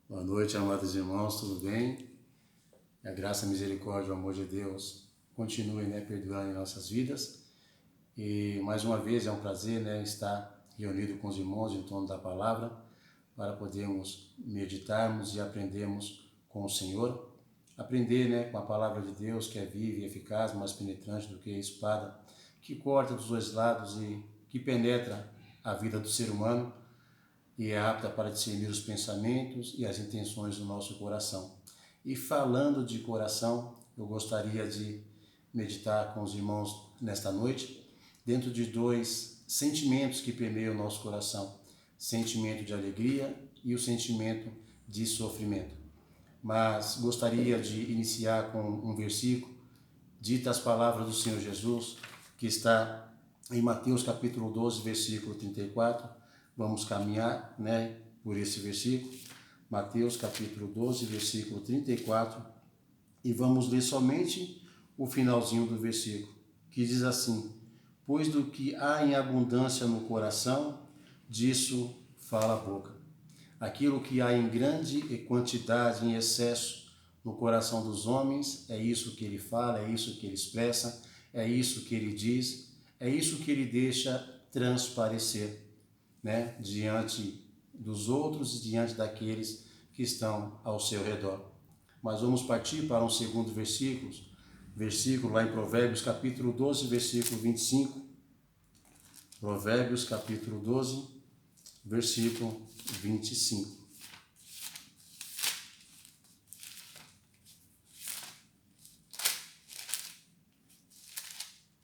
Boa noite, amados irmãos, tudo bem? A graça, a misericórdia, o amor de Deus continue, perdoando em nossas vidas. E mais uma vez é um prazer, estar reunido com os irmãos em torno da palavra para podermos meditarmos e aprendermos com o Senhor. Aprender, com a palavra de Deus que é viva e eficaz, mais penetrante do que a espada, que corta dos dois lados e que penetra a vida do ser humano e é apta para discernir os pensamentos e as intenções do nosso coração. E falando de coração, eu gostaria de meditar com os irmãos nesta noite, dentro de dois sentimentos que permeiam o nosso coração: sentimento de alegria e o sentimento de sofrimento. Mas gostaria de iniciar com um versículo, dita as palavras do Senhor Jesus, que está em Mateus capítulo 12, versículo 34. Vamos caminhar, por esse versículo, Mateus capítulo 12, versículo 34, e vamos ler somente o finalzinho do versículo, que diz assim: pois do que há em abundância no coração, disso fala a boca. Aquilo que há em grande quantidade, em excesso, no coração dos homens, é isso que ele fala, é isso que ele expressa, é isso que ele diz, é isso que ele deixa transparecer, diante dos outros e diante daqueles que estão ao seu redor. Mas vamos partir para um segundo versículo lá em Provérbios capítulo 12, versículo 25. Provérbios capítulo 12, versículo 25.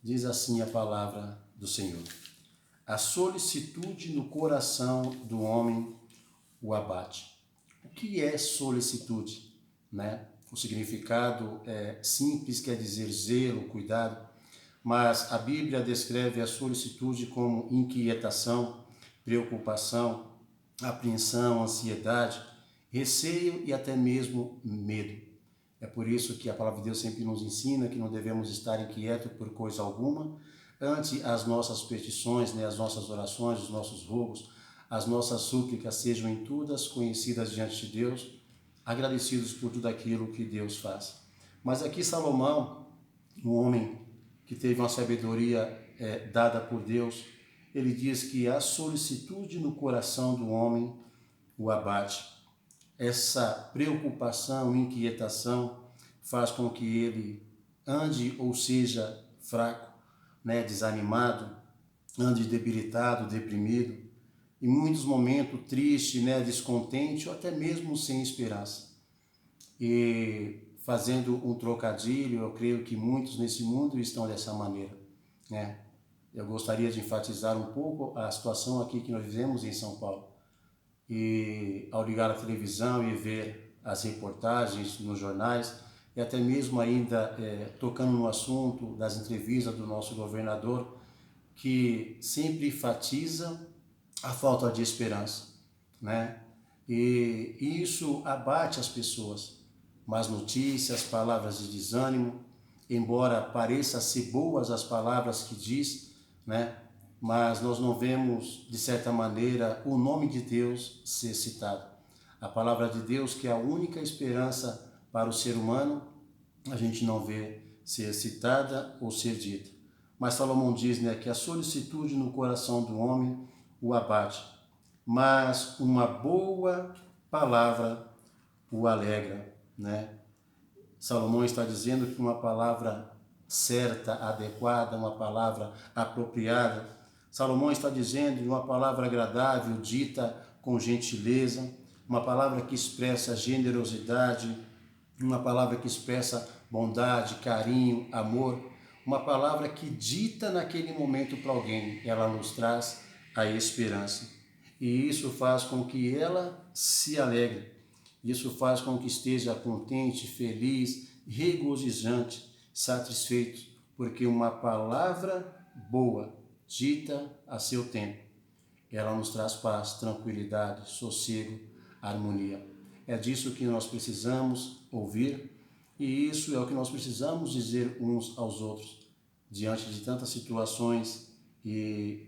Diz assim a palavra do Senhor: a solicitude no coração do homem o abate. O que é solicitude? O significado é simples, quer dizer zelo, cuidado, mas a Bíblia descreve a solicitude como inquietação, preocupação, apreensão, ansiedade, receio e até mesmo medo. É por isso que a palavra de Deus sempre nos ensina que não devemos estar inquietos por coisa alguma, ante as nossas petições, as nossas orações, os nossos rogos, as nossas súplicas sejam em todas conhecidas diante de Deus, agradecidos por tudo aquilo que Deus faz. Mas aqui Salomão, um homem que teve uma sabedoria dada por Deus, ele diz que a solicitude no coração do homem o abate. Essa preocupação, inquietação faz com que ele ande ou seja fraco, desanimado, ande debilitado, deprimido, em muitos momentos triste, descontente ou até mesmo sem esperança. E fazendo um trocadilho, eu creio que muitos nesse mundo estão dessa maneira, Eu gostaria de enfatizar um pouco a situação aqui que nós vivemos em São Paulo. E ao ligar a televisão e ver as reportagens nos jornais, e até mesmo ainda tocando no assunto das entrevistas do nosso governador, que sempre enfatiza a falta de esperança, E isso abate as pessoas. Más notícias, palavras de desânimo, embora pareça ser boas as palavras que diz, mas nós não vemos, de certa maneira, o nome de Deus ser citado. A palavra de Deus, que é a única esperança para o ser humano, a gente não vê ser citada ou ser dita. Mas Salomão diz, que a solicitude no coração do homem o abate, mas uma boa palavra o alegra, Salomão está dizendo que uma palavra certa, adequada, uma palavra apropriada. Salomão está dizendo de uma palavra agradável, dita com gentileza, uma palavra que expressa generosidade, uma palavra que expressa bondade, carinho, amor, uma palavra que dita naquele momento para alguém, ela nos traz a esperança. E isso faz com que ela se alegre, isso faz com que esteja contente, feliz, regozijante, satisfeito, porque uma palavra boa, dita a seu tempo, ela nos traz paz, tranquilidade, sossego, harmonia. É disso que nós precisamos ouvir e isso é o que nós precisamos dizer uns aos outros, diante de tantas situações e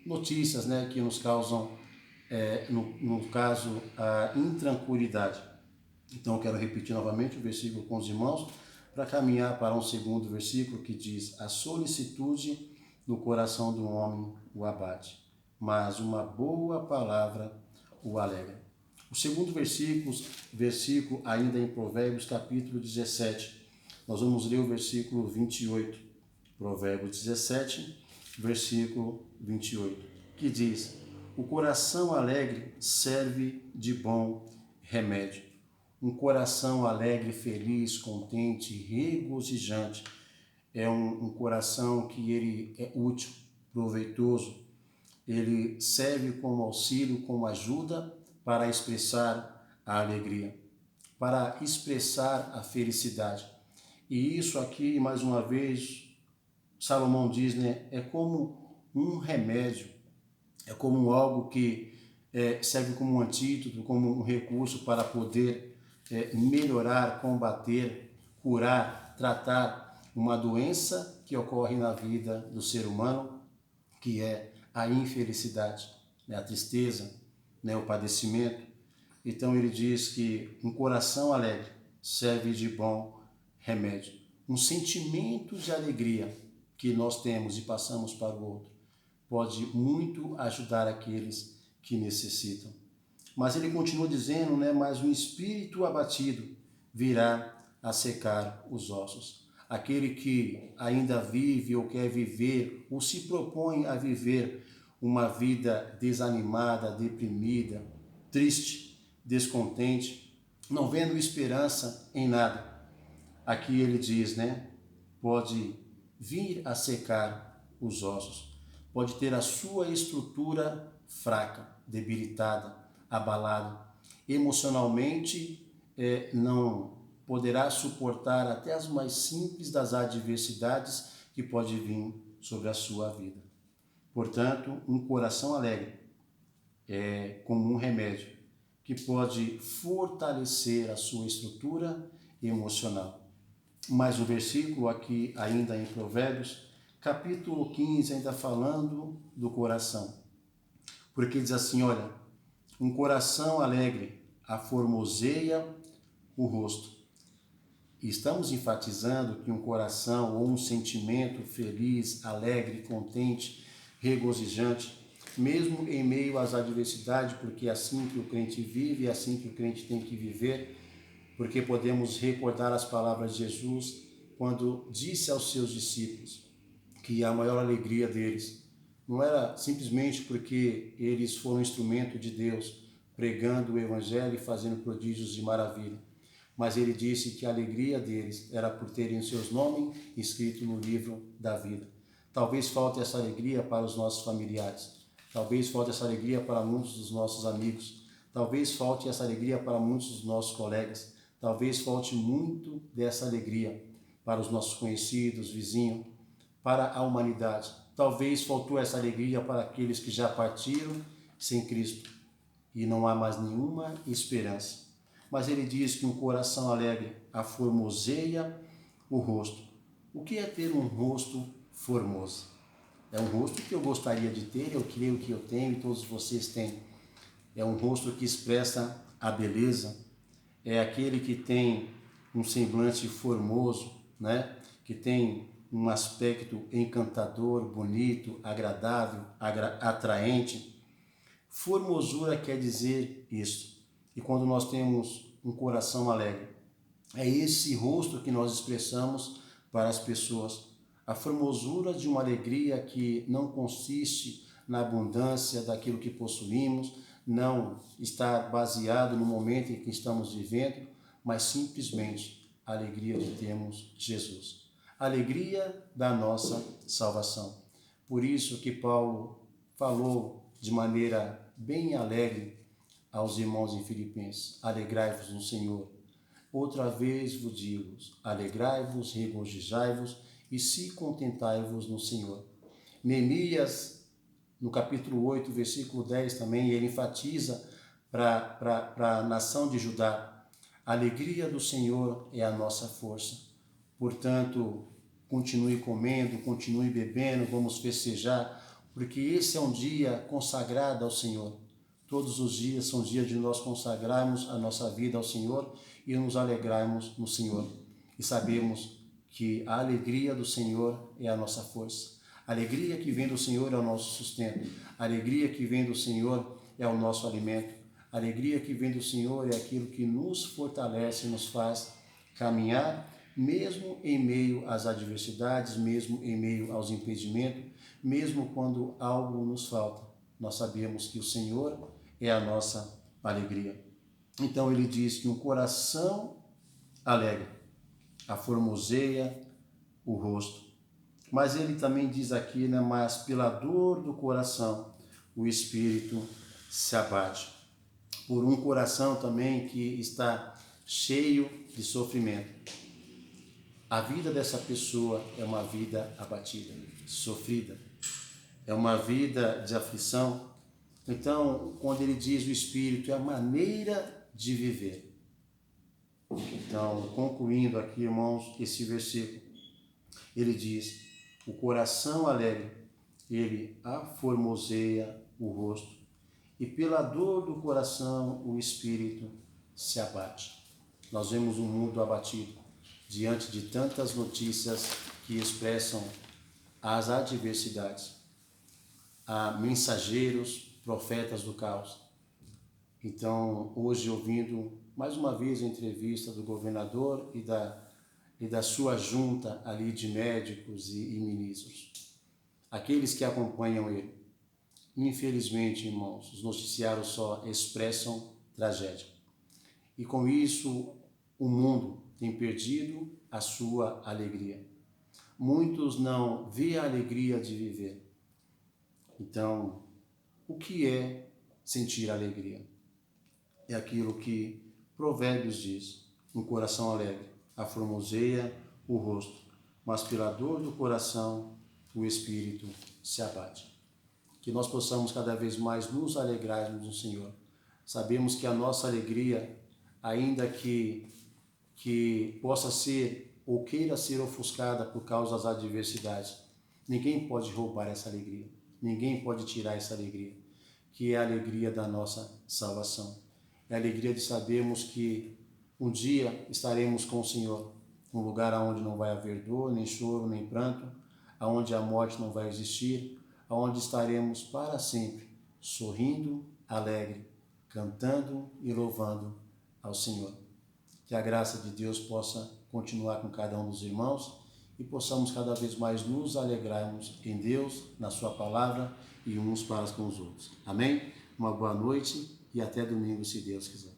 notícias, que nos causam no caso, a intranquilidade. Então, eu quero repetir novamente o versículo com os irmãos, para caminhar para um segundo versículo que diz: a solicitude no coração do homem o abate, mas uma boa palavra o alegra. O segundo versículo ainda em Provérbios capítulo 17, nós vamos ler o versículo 28, Provérbios 17, versículo 28, que diz: o coração alegre serve de bom remédio. Um coração alegre, feliz, contente, regozijante é um coração que ele é útil, proveitoso. Ele serve como auxílio, como ajuda para expressar a alegria, para expressar a felicidade. E isso aqui, mais uma vez, Salomão diz, né, é como um remédio, é como algo que serve como um antídoto, como um recurso para poder melhorar, combater, curar, tratar uma doença que ocorre na vida do ser humano, que é a infelicidade, né, a tristeza, né, o padecimento. Então ele diz que um coração alegre serve de bom remédio. Um sentimento de alegria que nós temos e passamos para o outro pode muito ajudar aqueles que necessitam. Mas ele continua dizendo, né, mas um espírito abatido virá a secar os ossos. Aquele que ainda vive ou quer viver ou se propõe a viver uma vida desanimada, deprimida, triste, descontente, não vendo esperança em nada. Aqui ele diz, né, pode vir a secar os ossos, pode ter a sua estrutura fraca, debilitada, abalado. Emocionalmente, não poderá suportar até as mais simples das adversidades que pode vir sobre a sua vida. Portanto, um coração alegre é como um remédio que pode fortalecer a sua estrutura emocional. Mais um versículo aqui ainda em Provérbios, capítulo 15, ainda falando do coração. Porque diz assim, olha, um coração alegre aformoseia o rosto. E estamos enfatizando que um coração ou um sentimento feliz, alegre, contente, regozijante, mesmo em meio às adversidades, porque é assim que o crente vive, é assim que o crente tem que viver, porque podemos recordar as palavras de Jesus quando disse aos seus discípulos que a maior alegria deles não era simplesmente porque eles foram instrumento de Deus, pregando o Evangelho e fazendo prodígios de maravilha, mas ele disse que a alegria deles era por terem seus nomes escritos no livro da vida. Talvez falte essa alegria para os nossos familiares, talvez falte essa alegria para muitos dos nossos amigos, talvez falte essa alegria para muitos dos nossos colegas, talvez falte muito dessa alegria para os nossos conhecidos, vizinhos, para a humanidade. Talvez faltou essa alegria para aqueles que já partiram sem Cristo e não há mais nenhuma esperança. Mas ele diz que um coração alegre aformoseia o rosto. O que é ter um rosto formoso? É um rosto que eu gostaria de ter, eu creio que eu tenho e todos vocês têm. É um rosto que expressa a beleza, é aquele que tem um semblante formoso, né? Que tem um aspecto encantador, bonito, agradável, atraente. Formosura quer dizer isso. E quando nós temos um coração alegre, é esse rosto que nós expressamos para as pessoas. A formosura de uma alegria que não consiste na abundância daquilo que possuímos, não está baseado no momento em que estamos vivendo, mas simplesmente a alegria de termos Jesus. A alegria da nossa salvação. Por isso que Paulo falou de maneira bem alegre aos irmãos em Filipenses: alegrai-vos no Senhor. Outra vez vos digo, alegrai-vos, regozijai-vos e se contentai-vos no Senhor. Neemias, no capítulo 8, versículo 10 também, ele enfatiza para a nação de Judá: a alegria do Senhor é a nossa força. Portanto, continue comendo, continue bebendo, vamos festejar, porque esse é um dia consagrado ao Senhor. Todos os dias são dias de nós consagrarmos a nossa vida ao Senhor e nos alegrarmos no Senhor. E sabemos que a alegria do Senhor é a nossa força. A alegria que vem do Senhor é o nosso sustento. A alegria que vem do Senhor é o nosso alimento. A alegria que vem do Senhor é aquilo que nos fortalece e nos faz caminhar, mesmo em meio às adversidades, mesmo em meio aos impedimentos, mesmo quando algo nos falta. Nós sabemos que o Senhor é a nossa alegria. Então ele diz que um coração alegre aformoseia o rosto. Mas ele também diz aqui, né, mas pela dor do coração o espírito se abate. Por um coração também que está cheio de sofrimento. A vida dessa pessoa é uma vida abatida, sofrida. É uma vida de aflição. Então, quando ele diz o espírito, é a maneira de viver. Então, concluindo aqui, irmãos, esse versículo, ele diz, o coração alegre, ele aformoseia o rosto, e pela dor do coração o espírito se abate. Nós vemos um mundo abatido, diante de tantas notícias que expressam as adversidades. Há mensageiros, profetas do caos. Então, hoje, ouvindo mais uma vez a entrevista do governador e da sua junta ali de médicos e ministros, aqueles que acompanham ele. Infelizmente, irmãos, os noticiários só expressam tragédia. E com isso, o mundo tem perdido a sua alegria. Muitos não vêem a alegria de viver. Então, o que é sentir alegria? É aquilo que Provérbios diz, um coração alegre aformoseia o rosto, mas pela dor do coração o espírito se abate. Que nós possamos cada vez mais nos alegrarmos no Senhor. Sabemos que a nossa alegria, ainda que possa ser ou queira ser ofuscada por causa das adversidades, ninguém pode roubar essa alegria, ninguém pode tirar essa alegria, que é a alegria da nossa salvação. É a alegria de sabermos que um dia estaremos com o Senhor, um lugar onde não vai haver dor, nem choro, nem pranto, onde a morte não vai existir, onde estaremos para sempre, sorrindo, alegre, cantando e louvando ao Senhor. Que a graça de Deus possa continuar com cada um dos irmãos e possamos cada vez mais nos alegrarmos em Deus, na sua palavra e uns para com os outros. Amém? Uma boa noite e até domingo, se Deus quiser.